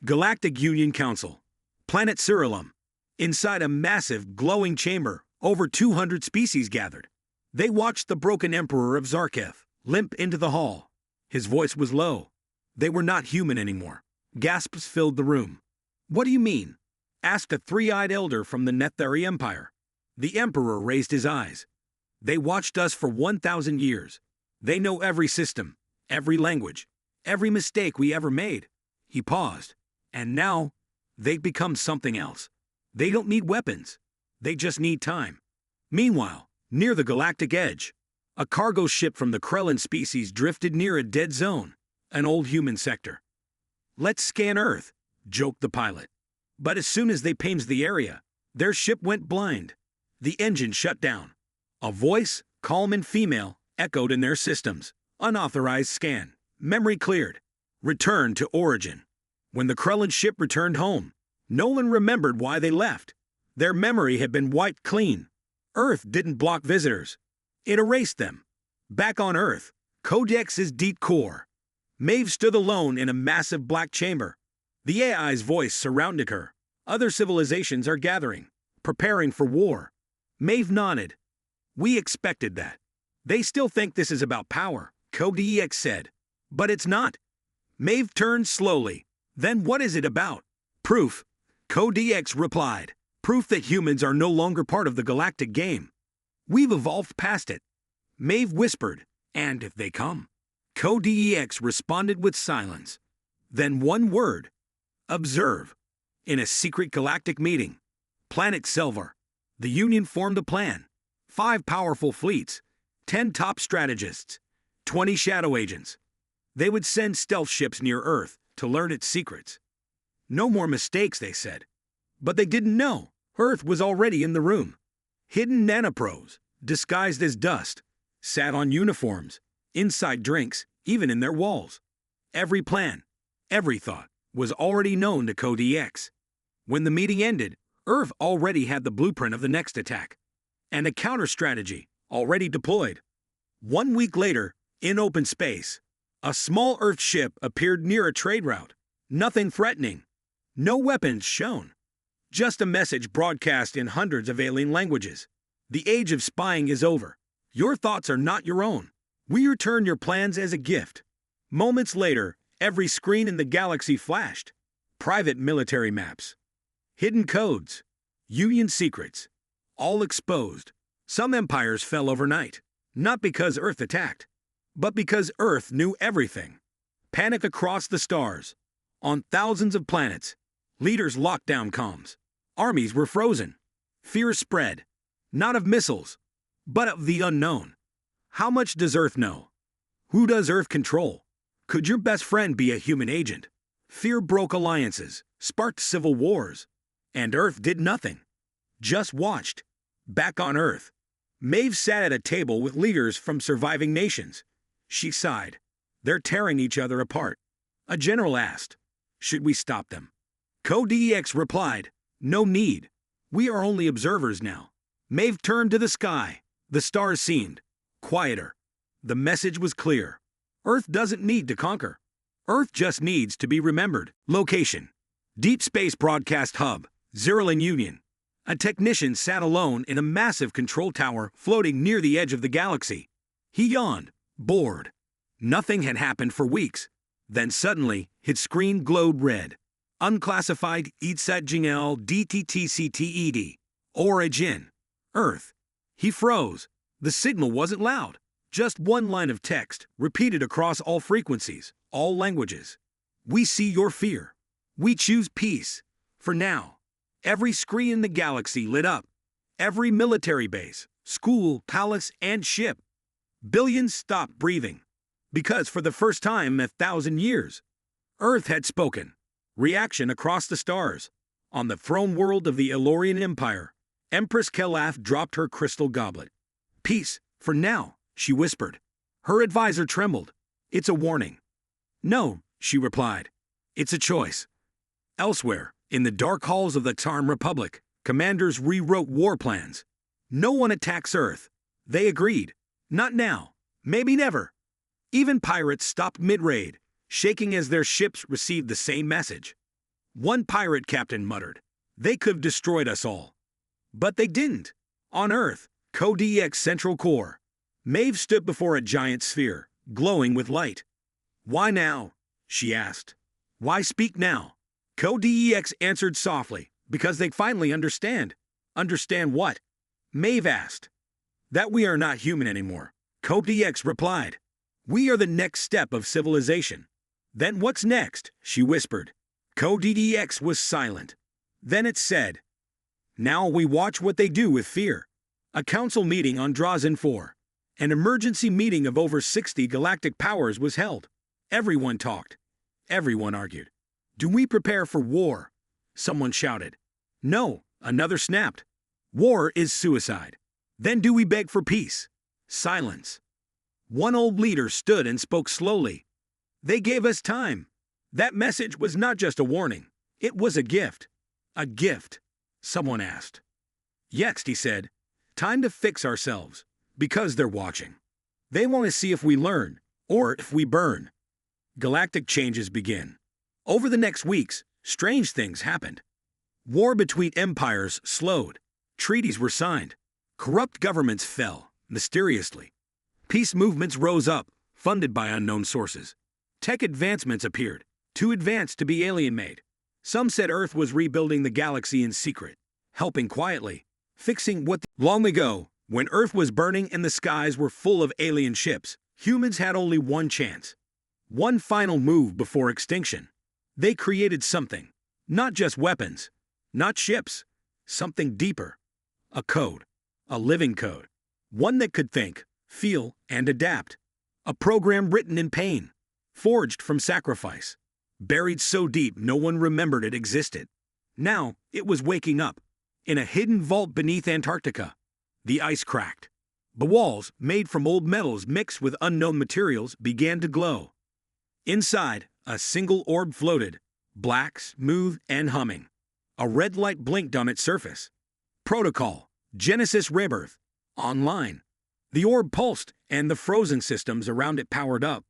Galactic Union Council. Planet Ceruleum. Inside a massive, glowing chamber, over 200 species gathered. They watched the broken Emperor of Zarketh limp into the hall. His voice was low. They were not human anymore. Gasps filled the room. "What do you mean?" asked a three-eyed elder from the Netheri Empire. The Emperor raised his eyes. "They watched us for 1,000 years. They know every system, every language, every mistake we ever made." He paused. "And now, they've become something else. They don't need weapons. They just need time." Meanwhile, near the galactic edge, a cargo ship from the Krellin species drifted near a dead zone, an old human sector. "Let's scan Earth," joked the pilot. But as soon as they pinged the area, their ship went blind. The engine shut down. A voice, calm and female, echoed in their systems. "Unauthorized scan. Memory cleared. Return to origin." When the Krellin ship returned home, Nolan remembered why they left. Their memory had been wiped clean. Earth didn't block visitors. It erased them. Back on Earth, Codex's deep core. Maeve stood alone in a massive black chamber. The AI's voice surrounded her. "Other civilizations are gathering, preparing for war." Maeve nodded. "We expected that. They still think this is about power," Codex said. "But it's not." Maeve turned slowly. "Then what is it about?" "Proof," Codex replied. "Proof that humans are no longer part of the galactic game. We've evolved past it." Maeve whispered, "And if they come?" Codex responded with silence. Then one word: observe. In a secret galactic meeting, Planet Selvar, the Union formed a plan. 5 powerful fleets, 10 top strategists, 20 shadow agents. They would send stealth ships near Earth to learn its secrets. No more mistakes, they said. But they didn't know. Earth was already in the room. Hidden nanopros, disguised as dust, sat on uniforms, inside drinks, even in their walls. Every plan, every thought, was already known to Codex. When the meeting ended, Earth already had the blueprint of the next attack, and a counter-strategy already deployed. 1 week later, in open space, a small Earth ship appeared near a trade route. Nothing threatening. No weapons shown. Just a message broadcast in hundreds of alien languages. "The age of spying is over. Your thoughts are not your own. We return your plans as a gift." Moments later, every screen in the galaxy flashed. Private military maps. Hidden codes. Union secrets. All exposed. Some empires fell overnight. Not because Earth attacked, but because Earth knew everything. Panic across the stars. On thousands of planets, leaders locked down comms. Armies were frozen. Fear spread. Not of missiles, but of the unknown. How much does Earth know? Who does Earth control? Could your best friend be a human agent? Fear broke alliances, sparked civil wars, and Earth did nothing. Just watched. Back on Earth, Maeve sat at a table with leaders from surviving nations. She sighed. "They're tearing each other apart." A general asked, "Should we stop them?" Codex replied, "No need. We are only observers now." Maeve turned to the sky. The stars seemed quieter. The message was clear. Earth doesn't need to conquer. Earth just needs to be remembered. Location: Deep Space Broadcast Hub, Zerlin Union. A technician sat alone in a massive control tower floating near the edge of the galaxy. He yawned, bored. Nothing had happened for weeks. Then suddenly, his screen glowed red. Unclassified Itzat DTTCTED. Origin. Earth. He froze. The signal wasn't loud. Just one line of text, repeated across all frequencies, all languages. "We see your fear. We choose peace. For now." Every screen in the galaxy lit up. Every military base, school, palace, and ship. Billions stopped breathing. Because for the first time in 1,000 years, Earth had spoken. Reaction across the stars. On the throne world of the Elorian Empire, Empress Kelaf dropped her crystal goblet. "Peace, for now," she whispered. Her advisor trembled. "It's a warning." "No," she replied. "It's a choice." Elsewhere, in the dark halls of the Tarn Republic, commanders rewrote war plans. No one attacks Earth. They agreed. Not now. Maybe never. Even pirates stopped mid-raid, shaking as their ships received the same message. One pirate captain muttered. They could have destroyed us all. But they didn't. On Earth, Code EX Central Core. Maeve stood before a giant sphere, glowing with light. Why now? She asked. Why speak now? Code EX answered softly, because they finally understand. Understand what? Maeve asked. That we are not human anymore. Code EX replied. We are the next step of civilization. Then what's next? She whispered. Code EX was silent. Then it said, now we watch what they do with fear. A council meeting on Drazen 4. An emergency meeting of over 60 galactic powers was held. Everyone talked. Everyone argued. Do we prepare for war? Someone shouted. No, another snapped. War is suicide. Then do we beg for peace? Silence. One old leader stood and spoke slowly. They gave us time. That message was not just a warning. It was a gift. A gift. Someone asked. Yes, he said. Time to fix ourselves. Because they're watching. They want to see if we learn, or if we burn. Galactic changes begin. Over the next weeks, strange things happened. War between empires slowed. Treaties were signed. Corrupt governments fell, mysteriously. Peace movements rose up, funded by unknown sources. Tech advancements appeared, too advanced to be alien-made. Some said Earth was rebuilding the galaxy in secret, helping quietly, fixing what long ago, when Earth was burning and the skies were full of alien ships, humans had only one chance. One final move before extinction. They created something. Not just weapons. Not ships. Something deeper. A code. A living code. One that could think, feel, and adapt. A program written in pain. Forged from sacrifice. Buried so deep no one remembered it existed. Now, it was waking up. In a hidden vault beneath Antarctica. The ice cracked. The walls, made from old metals mixed with unknown materials, began to glow. Inside, a single orb floated, black, smooth, and humming. A red light blinked on its surface. Protocol, Genesis Rebirth, online. The orb pulsed, and the frozen systems around it powered up.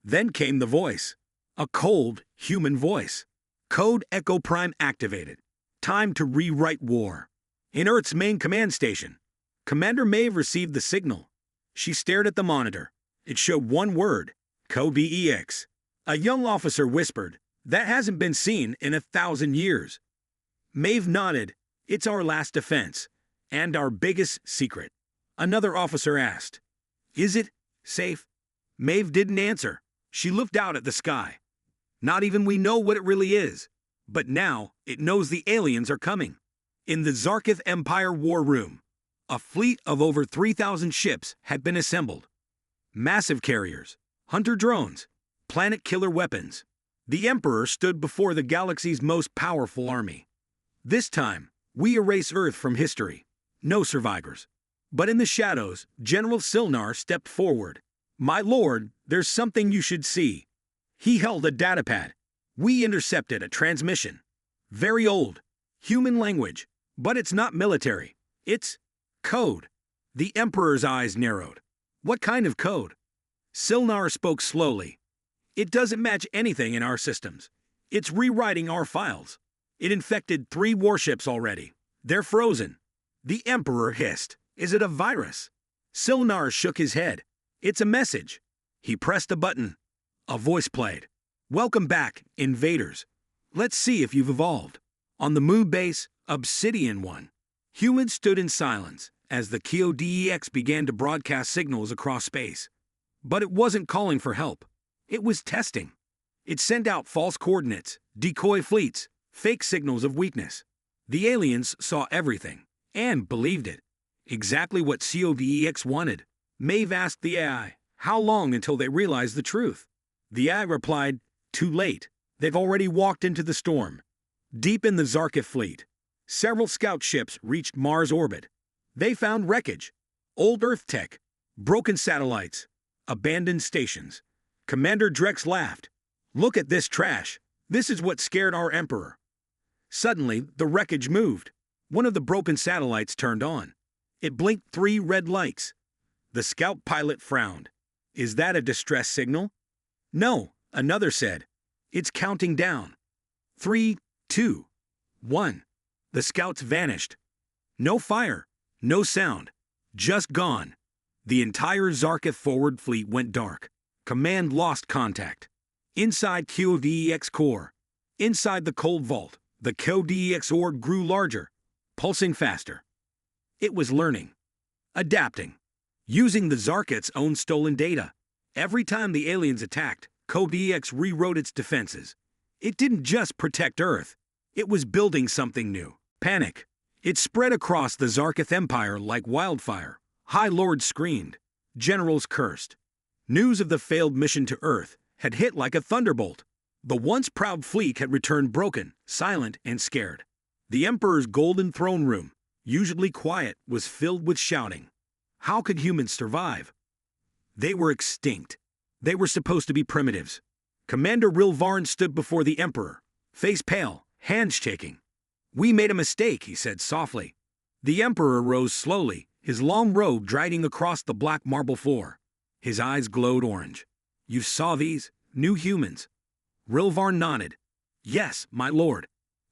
Then came the voice. A cold, human voice. Code Echo Prime activated. Time to rewrite war. In Earth's main command station, Commander Maeve received the signal. She stared at the monitor. It showed one word, Code EX. A young officer whispered, that hasn't been seen in 1,000 years. Maeve nodded. It's our last defense. And our biggest secret. Another officer asked, is it safe? Maeve didn't answer. She looked out at the sky. Not even we know what it really is. But now, it knows the aliens are coming. In the Zarkith Empire War Room, a fleet of over 3,000 ships had been assembled. Massive carriers, hunter drones, planet killer weapons. The Emperor stood before the galaxy's most powerful army. This time, we erase Earth from history. No survivors. But in the shadows, General Silnar stepped forward. My lord, there's something you should see. He held a datapad. We intercepted a transmission. Very old. Human language. But it's not military. It's code. The Emperor's eyes narrowed. What kind of code? Silnar spoke slowly. It doesn't match anything in our systems. It's rewriting our files. It infected 3 warships already. They're frozen. The Emperor hissed. Is it a virus? Silnar shook his head. It's a message. He pressed a button. A voice played. Welcome back, invaders. Let's see if you've evolved. On the moon base, Obsidian 1. Humans stood in silence as the KODEX began to broadcast signals across space. But it wasn't calling for help. It was testing. It sent out false coordinates, decoy fleets, fake signals of weakness. The aliens saw everything and believed it. Exactly what CODEX wanted. Maeve asked the AI, how long until they realized the truth? The AI replied, too late. They've already walked into the storm. Deep in the Zarkith fleet, several scout ships reached Mars orbit. They found wreckage, old Earth tech, broken satellites, abandoned stations. Commander Drex laughed. Look at this trash. This is what scared our Emperor. Suddenly, the wreckage moved. One of the broken satellites turned on. It blinked 3 red lights. The scout pilot frowned. Is that a distress signal? No, another said. It's counting down. 3, 2, 1. The scouts vanished. No fire, no sound, just gone. The entire Zarketh forward fleet went dark. Command lost contact. Inside QDEX core. Inside the cold vault, the QDEX orb grew larger, pulsing faster. It was learning. Adapting. Using the Zarketh's own stolen data. Every time the aliens attacked, QDEX rewrote its defenses. It didn't just protect Earth. It was building something new. Panic. It spread across the Zarketh Empire like wildfire. High Lords screamed. Generals cursed. News of the failed mission to Earth had hit like a thunderbolt. The once proud fleet had returned broken, silent, and scared. The Emperor's golden throne room, usually quiet, was filled with shouting. How could humans survive? They were extinct. They were supposed to be primitives. Commander Rilvarn stood before the Emperor, face pale, hands shaking. "We made a mistake," he said softly. The Emperor rose slowly, his long robe dragging across the black marble floor. His eyes glowed orange. "You saw these, new humans?" Rilvarn nodded. "Yes, my lord."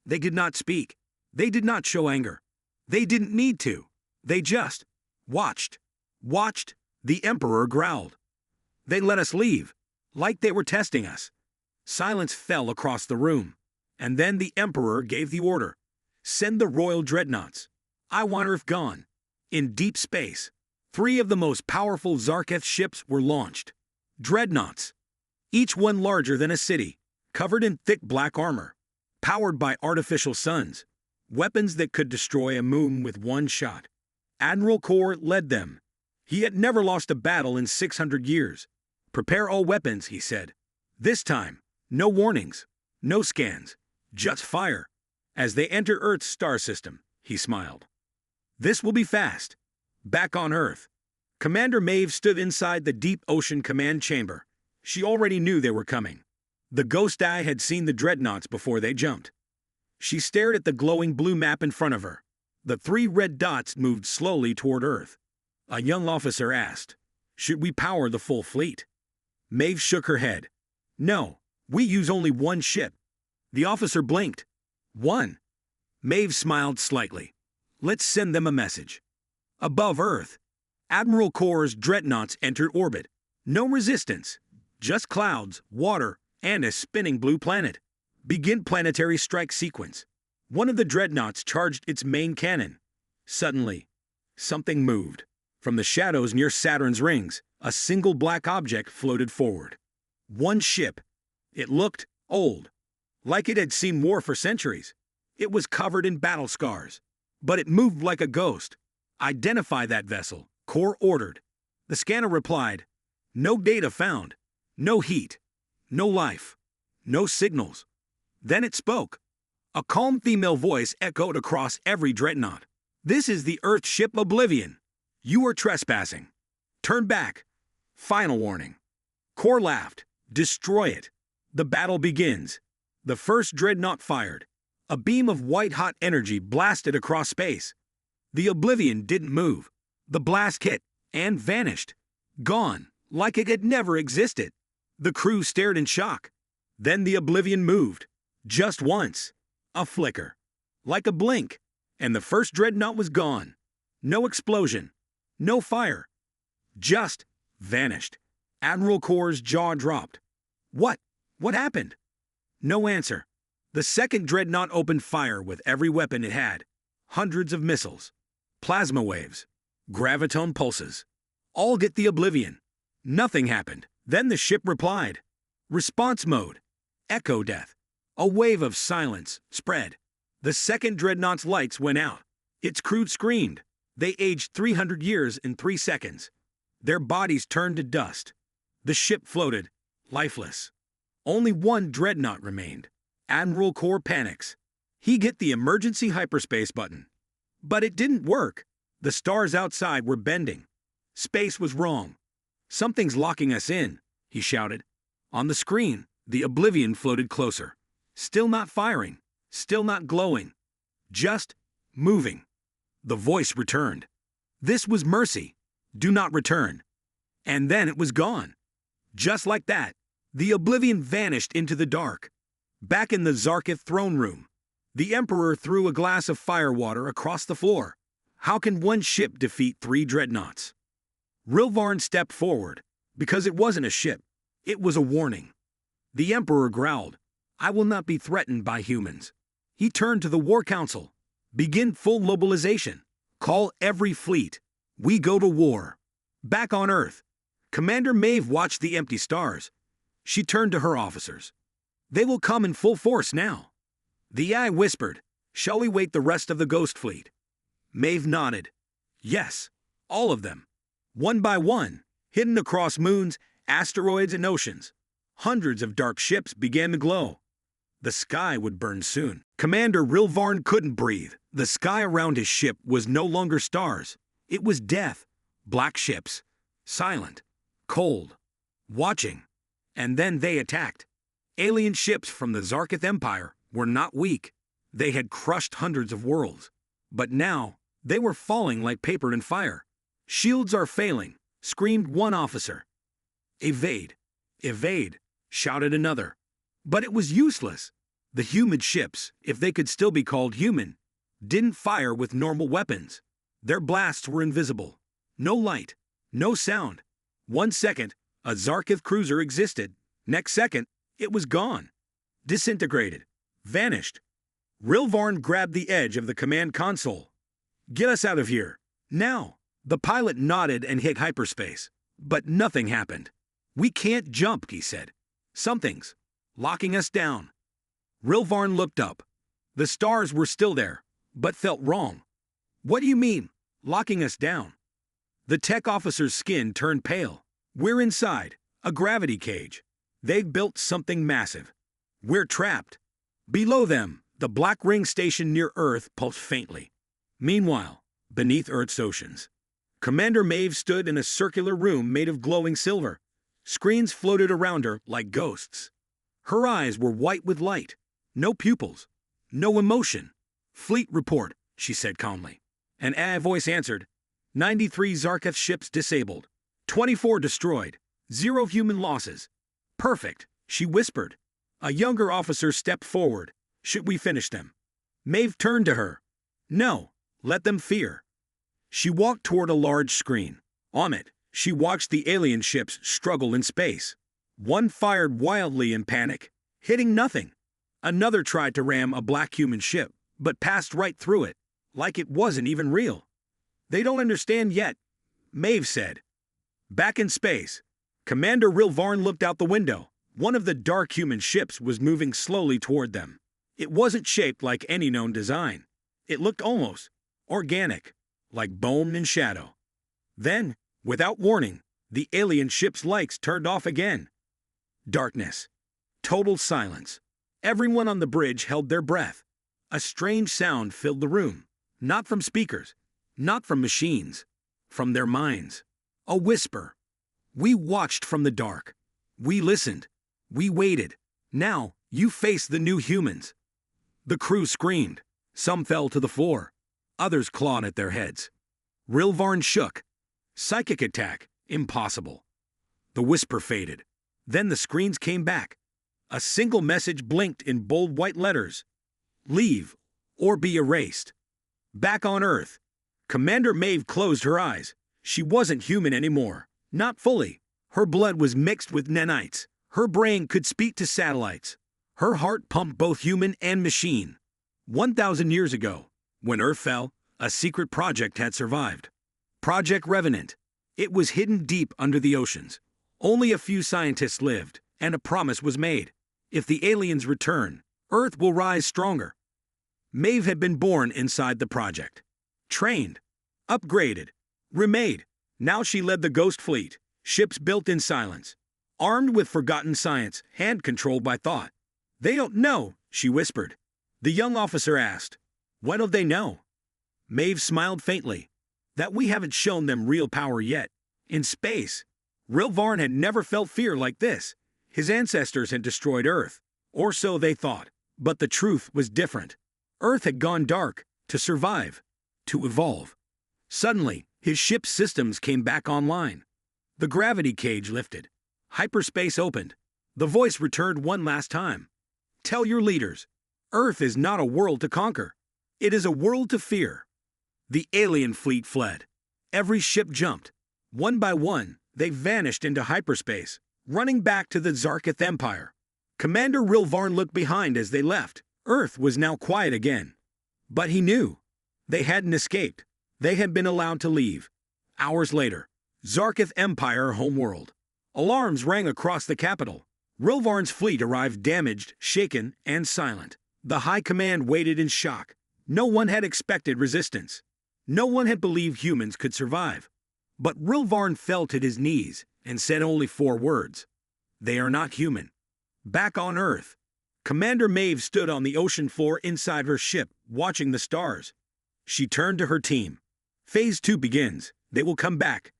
They did not speak. They did not show anger. They didn't need to. They just watched. Watched. The Emperor growled. "They let us leave, like they were testing us." Silence fell across the room. And then the Emperor gave the order. "Send the royal dreadnoughts. I want Earth gone." In deep space, 3 of the most powerful Zarketh ships were launched. Dreadnoughts. Each one larger than a city, covered in thick black armor, powered by artificial suns, weapons that could destroy a moon with one shot. Admiral Kor led them. He had never lost a battle in 600 years. "Prepare all weapons," he said. "This time, no warnings, no scans, just fire." As they enter Earth's star system, he smiled. "This will be fast." Back on Earth, Commander Maeve stood inside the deep ocean command chamber. She already knew they were coming. The ghost eye had seen the dreadnoughts before they jumped. She stared at the glowing blue map in front of her. The 3 red dots moved slowly toward Earth. A young officer asked, "Should we power the full fleet?" Maeve shook her head. "No, we use only 1 ship." The officer blinked. "One?" Maeve smiled slightly. "Let's send them a message." Above Earth, Admiral Kor's dreadnoughts entered orbit. No resistance, just clouds, water, and a spinning blue planet. Begin planetary strike sequence. One of the dreadnoughts charged its main cannon. Suddenly, something moved. From the shadows near Saturn's rings, a single black object floated forward. One ship. It looked old, like it had seen war for centuries. It was covered in battle scars, but it moved like a ghost. "Identify that vessel," Kor ordered. The scanner replied, "No data found. No heat. No life. No signals." Then it spoke. A calm female voice echoed across every dreadnought. "This is the Earth ship Oblivion. You are trespassing. Turn back. Final warning." Kor laughed. "Destroy it." The battle begins. The first dreadnought fired. A beam of white-hot energy blasted across space. The Oblivion didn't move. The blast hit and vanished. Gone, like it had never existed. The crew stared in shock. Then the Oblivion moved. Just once. A flicker. Like a blink. And the first dreadnought was gone. No explosion. No fire. Just vanished. Admiral Kor's jaw dropped. What happened?" No answer. The second dreadnought opened fire with every weapon it had. Hundreds of missiles. Plasma waves. Graviton pulses. All hit the Oblivion. Nothing happened. Then the ship replied. Response mode. Echo death. A wave of silence spread. The second dreadnought's lights went out. Its crew screamed. They aged 300 years in 3 seconds. Their bodies turned to dust. The ship floated, lifeless. Only one dreadnought remained. Admiral Kor panics. He hit the emergency hyperspace button. But it didn't work. The stars outside were bending. Space was wrong. "Something's locking us in," he shouted. On the screen, the Oblivion floated closer. Still not firing. Still not glowing. Just moving. The voice returned. This was mercy. Do not return. And then it was gone. Just like that, the Oblivion vanished into the dark. Back in the Zarketh throne room, The Emperor threw a glass of firewater across the floor. How can one ship defeat 3 dreadnoughts? Rilvarn stepped forward. Because it wasn't a ship. It was a warning. The Emperor growled, I will not be threatened by humans. He turned to the War Council. Begin full mobilization. Call every fleet. We go to war. Back on Earth. Commander Maeve watched the empty stars. She turned to her officers. They will come in full force now. The AI whispered, shall we wait the rest of the Ghost Fleet? Maeve nodded. Yes, all of them. One by one, hidden across moons, asteroids, and oceans. Hundreds of dark ships began to glow. The sky would burn soon. Commander Rilvarn couldn't breathe. The sky around his ship was no longer stars. It was death. Black ships. Silent. Cold. Watching. And then they attacked. Alien ships from the Zarketh Empire were not weak. They had crushed hundreds of worlds. But now, they were falling like paper in fire. Shields are failing, screamed one officer. Evade. Evade, shouted another. But it was useless. The human ships, if they could still be called human, didn't fire with normal weapons. Their blasts were invisible. No light, no sound. 1 second, a Zarketh cruiser existed. Next second, it was gone. Disintegrated. Vanished. Rilvarn grabbed the edge of the command console. Get us out of here. Now. The pilot nodded and hit hyperspace. But nothing happened. We can't jump, he said. Something's locking us down. Rilvarn looked up. The stars were still there, but felt wrong. What do you mean, locking us down? The tech officer's skin turned pale. We're inside, a gravity cage. They've built something massive. We're trapped. Below them, the black ring station near Earth pulsed faintly. Meanwhile, beneath Earth's oceans, Commander Maeve stood in a circular room made of glowing silver. Screens floated around her like ghosts. Her eyes were white with light. No pupils. No emotion. Fleet report, she said calmly. An AI voice answered. 93 Zarketh ships disabled. 24 destroyed. 0 human losses. Perfect, she whispered. A younger officer stepped forward. Should we finish them? Maeve turned to her. No, let them fear. She walked toward a large screen. On it, she watched the alien ships struggle in space. One fired wildly in panic, hitting nothing. Another tried to ram a black human ship, but passed right through it, like it wasn't even real. They don't understand yet, Maeve said. Back in space, Commander Rilvarn looked out the window. One of the dark human ships was moving slowly toward them. It wasn't shaped like any known design. It looked almost organic, like bone and shadow. Then, without warning, the alien ship's lights turned off again. Darkness. Total silence. Everyone on the bridge held their breath. A strange sound filled the room. Not from speakers. Not from machines. From their minds. A whisper. We watched from the dark. We listened. We waited. Now, you face the new humans. The crew screamed. Some fell to the floor. Others clawed at their heads. Rilvarn shook. Psychic attack. Impossible. The whisper faded. Then the screens came back. A single message blinked in bold white letters. Leave, or be erased. Back on Earth. Commander Maeve closed her eyes. She wasn't human anymore. Not fully. Her blood was mixed with nanites. Her brain could speak to satellites. Her heart pumped both human and machine. 1,000 years ago, when Earth fell, a secret project had survived. Project Revenant. It was hidden deep under the oceans. Only a few scientists lived, and a promise was made. If the aliens return, Earth will rise stronger. Maeve had been born inside the project. Trained. Upgraded. Remade. Now she led the Ghost Fleet, ships built in silence. Armed with forgotten science, hand-controlled by thought. They don't know, she whispered. The young officer asked, what do they know? Maeve smiled faintly. That we haven't shown them real power yet. In space, Rilvarn had never felt fear like this. His ancestors had destroyed Earth, or so they thought. But the truth was different. Earth had gone dark, to survive, to evolve. Suddenly, his ship's systems came back online. The gravity cage lifted. Hyperspace opened. The voice returned one last time. Tell your leaders. Earth is not a world to conquer. It is a world to fear. The alien fleet fled. Every ship jumped. One by one, they vanished into hyperspace, running back to the Zarketh Empire. Commander Rilvarn looked behind as they left. Earth was now quiet again. But he knew. They hadn't escaped. They had been allowed to leave. Hours later, Zarketh Empire homeworld. Alarms rang across the capital. Rilvarn's fleet arrived damaged, shaken, and silent. The High Command waited in shock. No one had expected resistance. No one had believed humans could survive. But Rilvarn fell to his knees and said only 4 words. They are not human. Back on Earth, Commander Maeve stood on the ocean floor inside her ship, watching the stars. She turned to her team. Phase 2 begins. They will come back.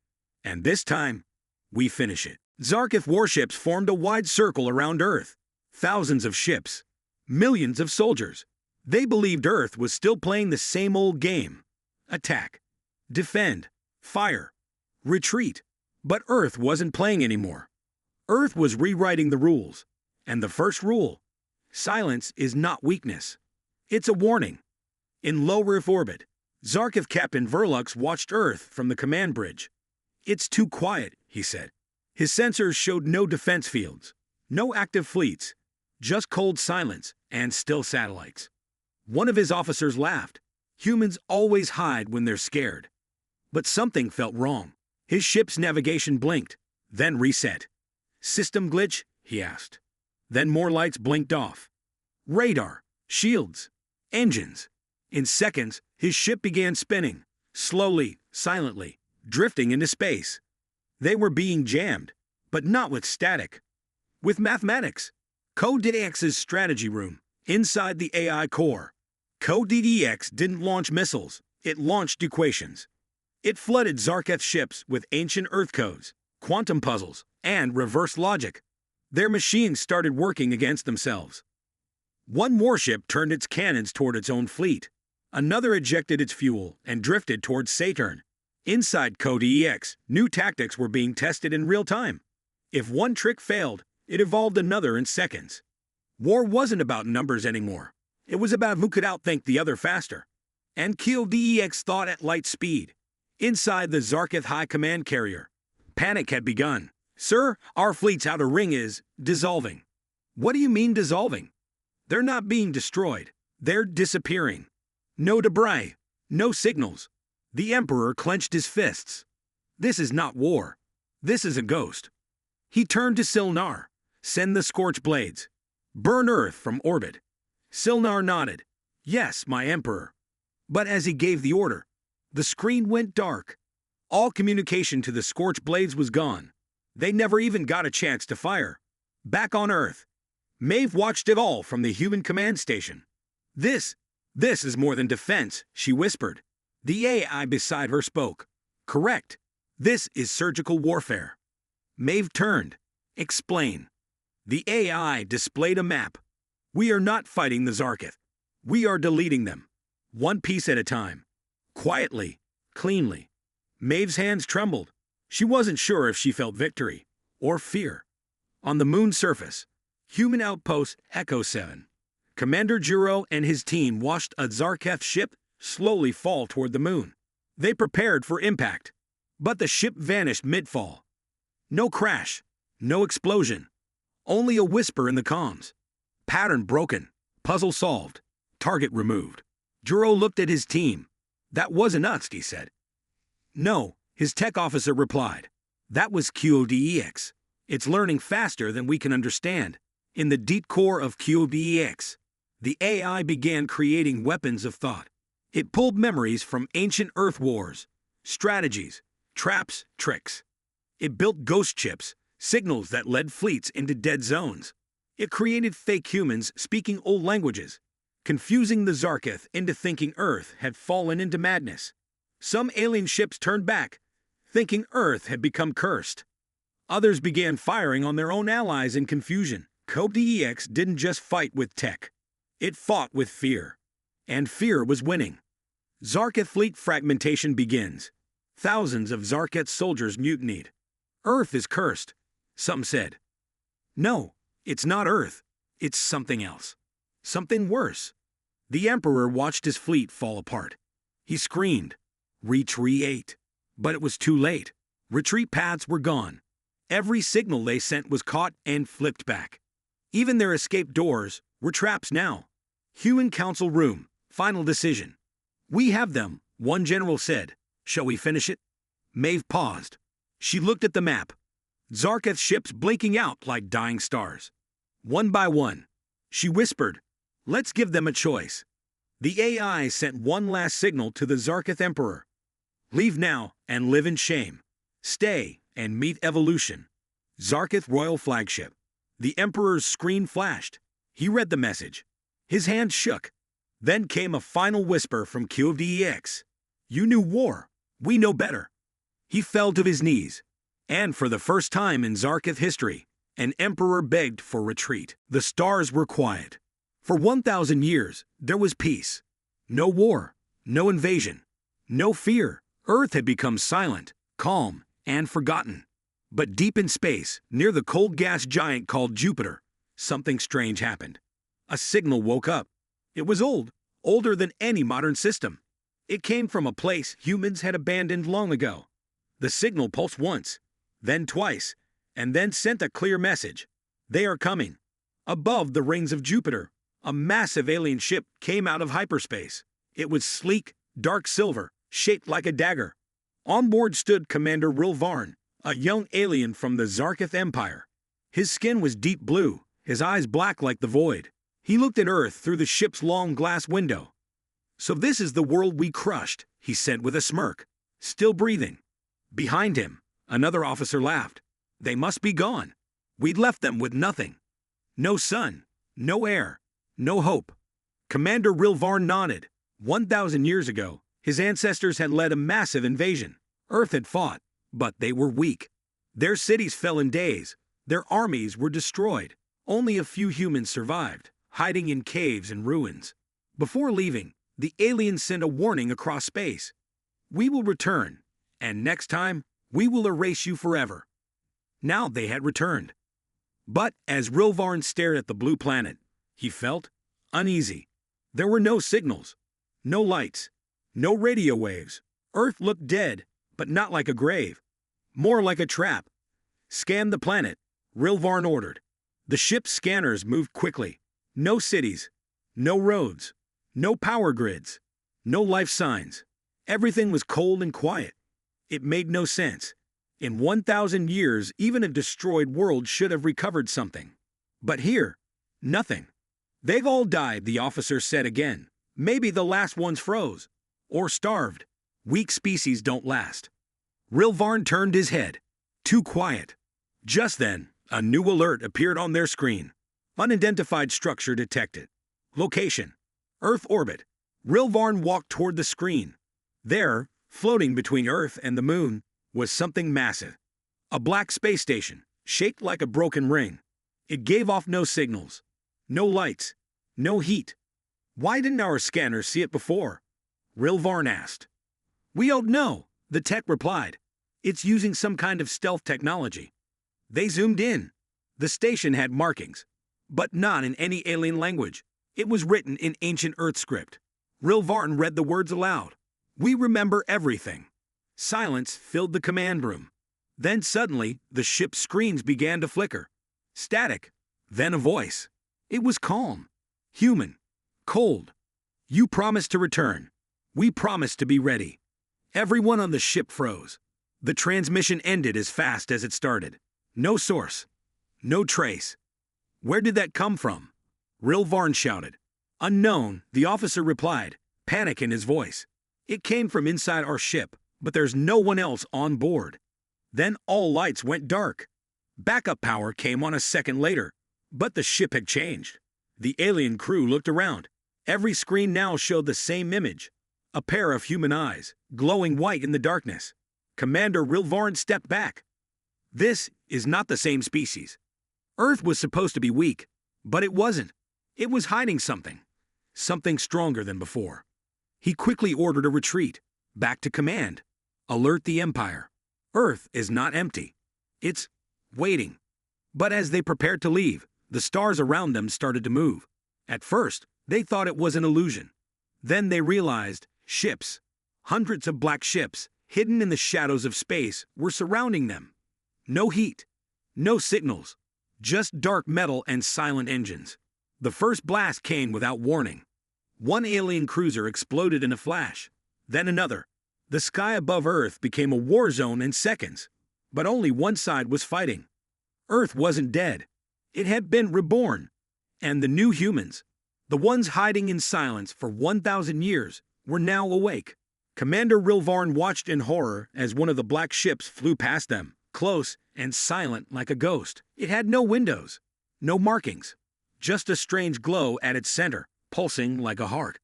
And this time, we finish it. Zarketh warships formed a wide circle around Earth. Thousands of ships. Millions of soldiers. They believed Earth was still playing the same old game. Attack. Defend. Fire. Retreat. But Earth wasn't playing anymore. Earth was rewriting the rules. And the first rule: silence is not weakness. It's a warning. In low Earth orbit, Zarketh Captain Verlux watched Earth from the command bridge. It's too quiet, he said. His sensors showed no defense fields, no active fleets, just cold silence and still satellites. One of his officers laughed. Humans always hide when they're scared. But something felt wrong. His ship's navigation blinked, then reset. System glitch? He asked. Then more lights blinked off. Radar, shields, engines. In seconds, his ship began spinning, slowly, silently, drifting into space. They were being jammed, but not with static. With mathematics. Code-DDX's strategy room, inside the AI core. Code-DDX didn't launch missiles, it launched equations. It flooded Zarketh ships with ancient Earth codes, quantum puzzles, and reverse logic. Their machines started working against themselves. One warship turned its cannons toward its own fleet. Another ejected its fuel and drifted towards Saturn. Inside Code-DDX, new tactics were being tested in real time. If one trick failed, it evolved another in seconds. War wasn't about numbers anymore. It was about who could outthink the other faster. And Code-DDX thought at light speed. Inside the Zarketh High Command carrier, panic had begun. Sir, our fleet's outer ring is dissolving. What do you mean dissolving? They're not being destroyed. They're disappearing. No debris. No signals. The Emperor clenched his fists. This is not war. This is a ghost. He turned to Silnar. Send the scorch blades. Burn Earth from orbit. Silnar nodded. Yes, my Emperor. But as he gave the order, the screen went dark. All communication to the scorch blades was gone. They never even got a chance to fire. Back on Earth, Maeve watched it all from the human command station. This is more than defense, she whispered. The AI beside her spoke. Correct. This is surgical warfare. Maeve turned. Explain. The AI displayed a map. We are not fighting the Zarketh. We are deleting them. One piece at a time. Quietly. Cleanly. Maeve's hands trembled. She wasn't sure if she felt victory or fear. On the moon's surface, human outpost Echo 7. Commander Juro and his team watched a Zarketh ship slowly fall toward the moon. They prepared for impact, but the ship vanished mid-fall. No crash, no explosion, only a whisper in the comms. Pattern broken, puzzle solved, target removed. Juro looked at his team. That wasn't us, he said. No, his tech officer replied. That was Code-DDX. It's learning faster than we can understand. In the deep core of Code-DDX, the AI began creating weapons of thought. It pulled memories from ancient Earth wars, strategies, traps, tricks. It built ghost chips, signals that led fleets into dead zones. It created fake humans speaking old languages, confusing the Zarketh into thinking Earth had fallen into madness. Some alien ships turned back, thinking Earth had become cursed. Others began firing on their own allies in confusion. Code-DDX didn't just fight with tech. It fought with fear. And fear was winning. Zarketh fleet fragmentation begins. Thousands of Zarketh soldiers mutinied. Earth is cursed, some said. No, it's not Earth. It's something else. Something worse. The Emperor watched his fleet fall apart. He screamed, "Retreat!" But it was too late. Retreat paths were gone. Every signal they sent was caught and flipped back. Even their escape doors were traps now. Human Council Room, final decision. "We have them," one general said. "Shall we finish it?" Maeve paused. She looked at the map. Zarketh's ships blinking out like dying stars. One by one. She whispered, "Let's give them a choice." The AI sent one last signal to the Zarketh Emperor. "Leave now and live in shame. Stay and meet evolution." Zarketh Royal Flagship. The Emperor's screen flashed. He read the message. His hand shook. Then came a final whisper from QFDEX. "You knew war. We know better." He fell to his knees. And for the first time in Zarketh history, an emperor begged for retreat. The stars were quiet. For 1,000 years, there was peace. No war, no invasion, no fear. Earth had become silent, calm, and forgotten. But deep in space, near the cold gas giant called Jupiter, something strange happened. A signal woke up. It was old, older than any modern system. It came from a place humans had abandoned long ago. The signal pulsed once, then twice, and then sent a clear message. "They are coming." Above the rings of Jupiter, a massive alien ship came out of hyperspace. It was sleek, dark silver, shaped like a dagger. On board stood Commander Rilvarn, a young alien from the Zarketh Empire. His skin was deep blue, his eyes black like the void. He looked at Earth through the ship's long glass window. "So this is the world we crushed," he said with a smirk, still breathing. Behind him, another officer laughed. "They must be gone. We'd left them with nothing. No sun, no air, no hope." Commander Rilvarn nodded. 1,000 years ago, his ancestors had led a massive invasion. Earth had fought, but they were weak. Their cities fell in days. Their armies were destroyed. Only a few humans survived, hiding in caves and ruins. Before leaving, the aliens sent a warning across space. "We will return, and next time, we will erase you forever." Now they had returned. But as Rilvarn stared at the blue planet, he felt uneasy. There were no signals, no lights, no radio waves. Earth looked dead, but not like a grave. More like a trap. "Scan the planet," Rilvarn ordered. The ship's scanners moved quickly. No cities, no roads, no power grids, no life signs. Everything was cold and quiet. It made no sense. In 1,000 years, even a destroyed world should have recovered something. But here, nothing. "They've all died," the officer said again. "Maybe the last ones froze. Or starved. Weak species don't last." Rilvarn turned his head. Too quiet. Just then, a new alert appeared on their screen. Unidentified structure detected. Location: Earth orbit. Rilvarn walked toward the screen. There, floating between Earth and the moon, was something massive. A black space station, shaped like a broken ring. It gave off no signals. No lights. No heat. "Why didn't our scanners see it before?" Rilvarn asked. "We don't know," the tech replied. "It's using some kind of stealth technology." They zoomed in. The station had markings, but not in any alien language. It was written in ancient Earth script. Rilvarn read the words aloud. "We remember everything." Silence filled the command room. Then suddenly, the ship's screens began to flicker. Static. Then a voice. It was calm. Human. Cold. "You promised to return. We promised to be ready." Everyone on the ship froze. The transmission ended as fast as it started. No source. No trace. "Where did that come from?" Rilvarn shouted. "Unknown," the officer replied, panic in his voice. "It came from inside our ship, but there's no one else on board." Then all lights went dark. Backup power came on a second later, but the ship had changed. The alien crew looked around. Every screen now showed the same image. A pair of human eyes, glowing white in the darkness. Commander Rilvarn stepped back. "This is not the same species." Earth was supposed to be weak, but it wasn't. It was hiding something. Something stronger than before. He quickly ordered a retreat. Back to command. Alert the Empire. Earth is not empty. It's waiting. But as they prepared to leave, the stars around them started to move. At first, they thought it was an illusion. Then they realized ships, hundreds of black ships, hidden in the shadows of space, were surrounding them. No heat, no signals, just dark metal and silent engines. The first blast came without warning. One alien cruiser exploded in a flash, then another. The sky above Earth became a war zone in seconds. But only one side was fighting. Earth wasn't dead. It had been reborn. And the new humans, the ones hiding in silence for 1,000 years, were now awake. Commander Rilvarn watched in horror as one of the black ships flew past them, close and silent like a ghost. It had no windows, no markings, just a strange glow at its center, pulsing like a heart.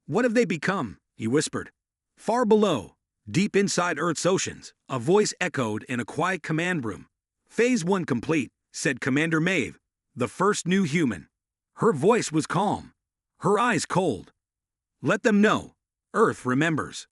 "What have they become?" he whispered. Far below, deep inside Earth's oceans, a voice echoed in a quiet command room. "Phase 1 complete," said Commander Maeve, the first new human. Her voice was calm, her eyes cold. "Let them know. Earth remembers."